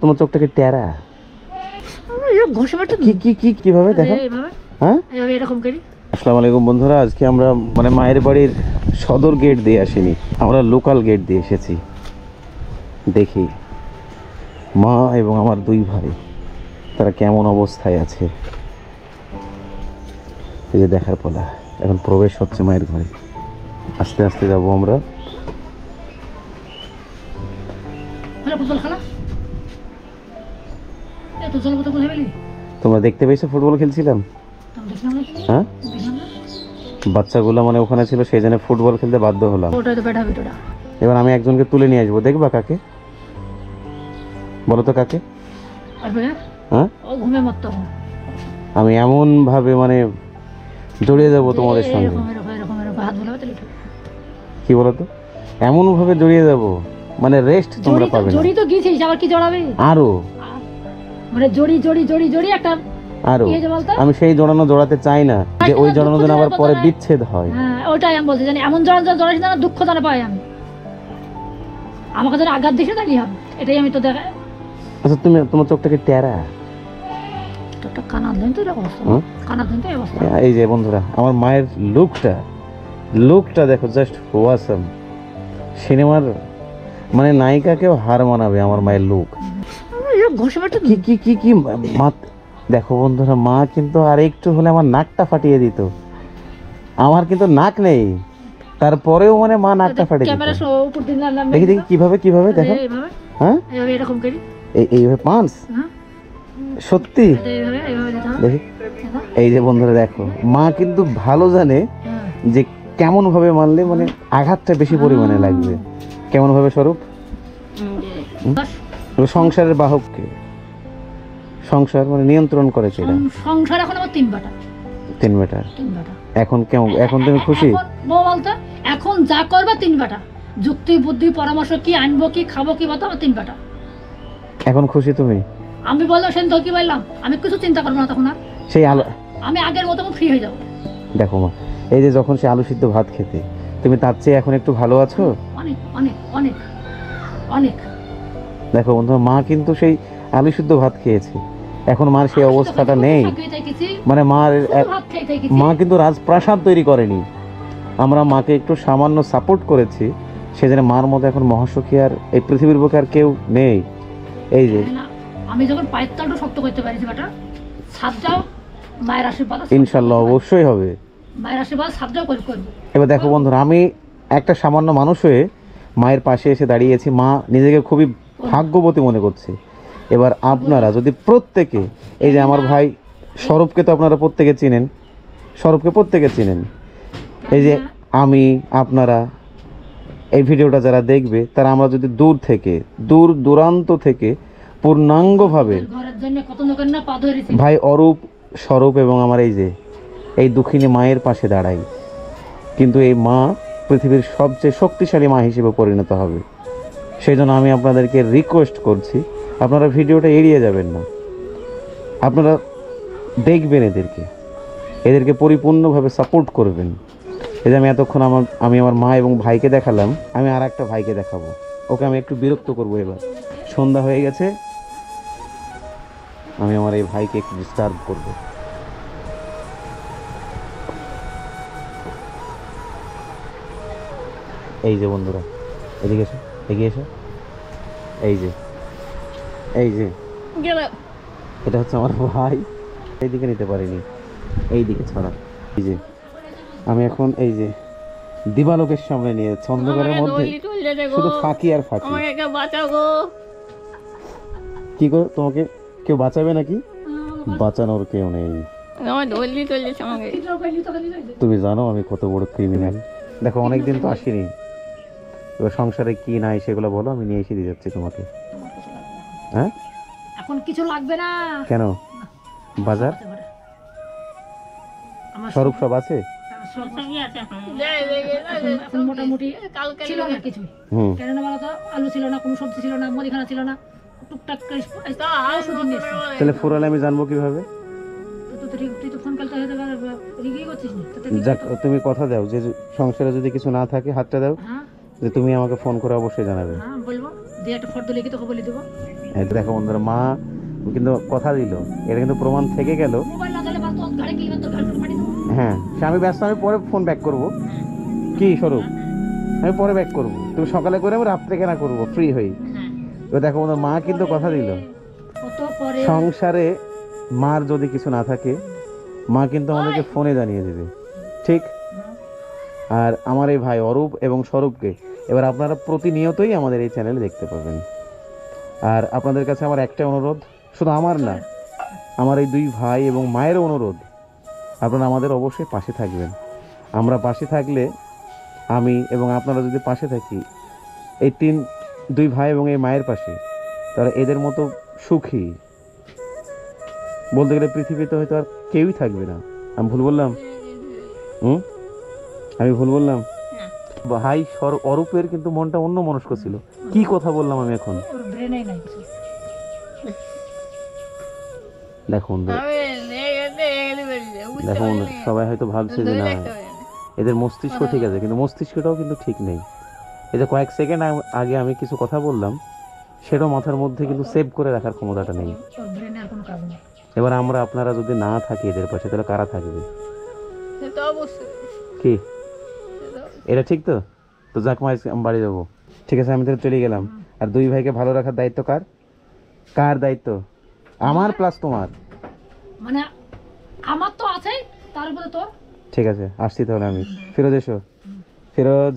তোমার চোখটা কি টেরা? কিভাবে দেখো? হ্যাঁ, আসসালামু আলাইকুম বন্ধুরা। আজকে আমরা মানে মায়ের বাড়ির সদর গেট দিয়ে আসিনি, আমরা লোকাল গেট দিয়ে এসেছি। দেখি মা এবং আমার দুই ভাই তারা কেমন অবস্থায় আছে। এই যে দেখার পালা, এখন প্রবেশ হচ্ছে মায়ের ঘরে। আস্তে আস্তে যাবো আমরা। তোমরা দেখতে পেয়েছো ফুটবল খেলছিলাম? হ্যাঁ, বাচ্চাগুলো মানে ওখানে ছিল, সেই জন্য ফুটবল খেলতে বাধ্য হলাম। এবার আমি একজনকে তুলে নিয়ে আসবো, দেখবা কাকে? বলো তো কাকে? হ্যাঁ, আমি এমন ভাবে মানে জড়িয়ে যাবো তোমাদের সঙ্গে, কি বলতো, এমন ভাবে জড়িয়ে যাবো মানে রেস্ট তোমরা পাবে না। জড়ি তো গিয়েছিস, আবার কি জড়াবে? আরো মানে জড়ি জড়ি জড়ি জড়ি একটা আরো আমি সেই জড়ানো জড়াতে চাই না, যে ওই জড়ানো যেন আবার পরে বিচ্ছেদ হয়। হ্যাঁ, ওটাই আমি বলতে জানি, এমন জড়ানো জড়াইছি না দুঃখ জানা পাই আমি, আমাকে যেন আঘাত দেখে তাহলে হবে, এটাই আমি তো দেখা। আচ্ছা, তুমি তোমার চোখটা কি টেরা? একটা কানার দেন তো এটা অবস্থা, কানার দেন তো এই অবস্থা। এই যে বন্ধুরা, আমার মায়ের লুকটা দেখো, জাস্ট ওয়াসাম। সিনেমার মানে নায়িকাকেও হার মানাবে আমার মায়ের লুক। কি কি কি কি মা, দেখো বন্ধুরা, মা কিন্তু আর একটু হলে আমার নাকটা ফাটিয়ে দিত। আমার কিন্তু নাক নেই, তারপরেও মানে মা নাকটা ফাটিয়ে দিত। দেখি দেখি কিভাবে কিভাবে দেখো। হ্যাঁ, এরকম করি, এইভাবে পাঁচ, সত্যি দেখি। এই যে বন্ধুরা দেখো, মা কিন্তু ভালো জানে যে কেমন ভাবে মারলে মানে আঘাতটা বেশি পরিমাণে লাগবে। কেমন ভাবে স্বরূপ? সংসারের বাহককে, সংসার মানে নিয়ন্ত্রণ করে সেটা। সংসার এখন আমার তিন বেটা। এখন কেমন, এখন তুমি খুশি? বলতো এখন যা করবে তিন বেটা, যুক্তি বুদ্ধি পরামর্শ কি আনবো কি খাবো কি বলতো আমার তিন বেটা। এখন খুশি তুমি? আমি বললাম সেন তো কি বললাম, আমি কিছু চিন্তা করবো না তখন আর, সেই আমি আগের মতো ফ্রি হয়ে যাবো। দেখো মা, এই যে যখন সে আলু সিদ্ধ ভাত খেতে, তুমি তার চেয়ে এখন একটু ভালো আছো? অনেক অনেক অনেক অনেক। দেখো বন্ধু, মা কিন্তু সেই আলু সিদ্ধ ভাত খেয়েছে, এখন মার সেই অবস্থাটা নেই। মানে মা কিন্তু রাজপ্রাসাদ তৈরি করেনি, আমরা মাকে একটু সামান্য সাপোর্ট করেছি, সেজন্য মার মতো এখন মহাসখী আর এই পৃথিবীর বুকে আর কেউ নেই। এই যে আমি যখন পায়ের তালটা শক্ত করতে পারিছি বেটা, সাতটাও মায়ের আশীর্বাদ ইনশাআল্লাহ অবশ্যই হবে। মায়ের আশীর্বাদ সাতটাও করব। এবার দেখো বন্ধুরা, আমি একটা সামান্য মানুষ হয়ে মায়ের পাশে এসে দাঁড়িয়েছি, মা নিজেকে খুবই ভাগ্যবতী মনে করছে। এবার আপনারা যদি প্রত্যেকে, এই যে আমার ভাই স্বরূপকে তো আপনারা প্রত্যেকে চিনেন, এই যে আমি, আপনারা এই ভিডিওটা যারা দেখবে, তারা আমরা যদি দূর দূরান্ত থেকে পূর্ণাঙ্গভাবে ভাই অরূপ, স্বরূপ এবং আমার এই দুঃখিনী মায়ের পাশে দাঁড়াই, কিন্তু এই মা পৃথিবীর সবচেয়ে শক্তিশালী মা হিসেবে পরিণত হবে। সেই জন্য আমি আপনাদেরকে রিকোয়েস্ট করছি, আপনারা ভিডিওটা এড়িয়ে যাবেন না, আপনারা দেখবেন, এদেরকে পরিপূর্ণভাবে সাপোর্ট করবেন। এই যে আমি এতক্ষণ আমি আমার মা এবং ভাইকে দেখালাম, আমি আর একটা ভাইকে দেখাবো, ওকে আমি একটু বিরক্ত করবো। এবার সন্ধ্যা হয়ে গেছে, আমি আমার এই ভাইকে একটু ডিস্টার্ব করবো। এই যে বন্ধুরা, এদিকে এসো, এগিয়ে এসো। এই যে এটা হচ্ছে আমার ভাই, এইদিকে নিতে পারিনি, এইদিকে ছড়া। এই যে আমি এখন এই যে দিবালোকের সামনে নিয়ে অন্ধকারের মধ্যে শুধু ফাঁকি আর ফাঁকি। কি গো, তোমাকে কেউ বাঁচাবে নাকি? বাঁচানোর কেউ নেই। তুমি জানো আমি কত বড় ক্রিমিনাল। দেখো অনেকদিন তো আসিনি, এবার সংসারে কি নাই সেগুলো বলো, আমি নিয়ে এসে দিয়ে যাচ্ছি তোমাকে। হ্যাঁ, এখন কিছু লাগবে না। কেন? বাজার স্বরূপ সব আছে, মোটামুটি ছিল না কিছু, কেন না বলতো, আলু ছিল না, কোনো সবজি ছিল না, মুদিখানা ছিল না, টুকটাক তাহলে ফুরালে আমি জানবো কিভাবে? যাক, তুমি কথা দাও যে সংসারে যদি কিছু না থাকে, হাতটা দাও, যে তুমি আমাকে ফোন করে অবশ্যই জানাবে। বলবো, দিয়ে একটা ফর্দ লিখে তোকে বলে দেবো। এই দেখো বন্ধুরা, মা কিন্তু কথা দিল, এটা কিন্তু প্রমাণ থেকে গেল। মোবাইল না দিলে বাস তোর ঘরে গেলে তোর গার্লফ্রেন্ড পাঠিয়ে দেবো। হ্যাঁ সে আমি ব্যস্ত, আমি পরে ফোন ব্যাক করব। কি স্বরূপ, আমি পরে ব্যাক করব, তুমি সকালে করে আমি রাত্রে কেনা করব ফ্রি হই। হ্যাঁ তো দেখো বন্ধুরা, মা কিন্তু কথা দিল, কত পরে সংসারে মার যদি কিছু না থাকে মা কিন্তু আমাদেরকে ফোনে জানিয়ে দেবে, ঠিক? আর আমার এই ভাই অরূপ এবং স্বরূপকে এবার আপনারা প্রতিনিয়তই আমাদের এই চ্যানেলে দেখতে পাবেন। আর আপনাদের কাছে আমার একটা অনুরোধ, শুধু আমার না, আমার এই দুই ভাই এবং মায়ের অনুরোধ, আপনারা আমাদের অবশ্যই পাশে থাকবেন। আমরা পাশে থাকলে, আমি এবং আপনারা যদি পাশে থাকি এই দুই ভাই এবং এই মায়ের পাশে, তারা এদের মতো সুখী বলতে গেলে পৃথিবীতে হয়তো আর কেউই থাকবে না। আমি ভুল বললাম? আমি ভুল বললাম? ভাই অরূপের কিন্তু মনটা অন্য মনস্ক ছিল। কি কথা বললাম আমি এখন? ওর ব্রেনে নাই কিছু। দেখো বন্ধু, দেখো বন্ধু, সবাই হয়তো ভাবছে যে না এদের মস্তিষ্ক ঠিক আছে, কিন্তু মস্তিষ্কটাও কিন্তু ঠিক নেই। এই যে কয়েক সেকেন্ড আগে আমি কিছু কথা বললাম, সেটাও মাথার মধ্যে কিন্তু সেভ করে রাখার ক্ষমতাটা নেই। ওর ব্রেনে আর কোনো কাজ নেই। এবার আমরা আপনারা যদি না থাকি এদের পাশে, তাহলে কারা থাকবে? সেটা অবশ্যই। কি এটা ঠিক তো? তো যাক মা, আমি বাড়ি যাবো, ঠিক আছে? আমি তাহলে চলে গেলাম। আর দুই ভাইকে ভালো রাখার দায়িত্ব কার? কার দায়িত্ব? আমার প্লাস তোমার। মানে আমার তো আছেই, তার উপরে তোর। ঠিক আছে, আসছি তাহলে আমি। ফিরোজ এসো, ফিরোজ।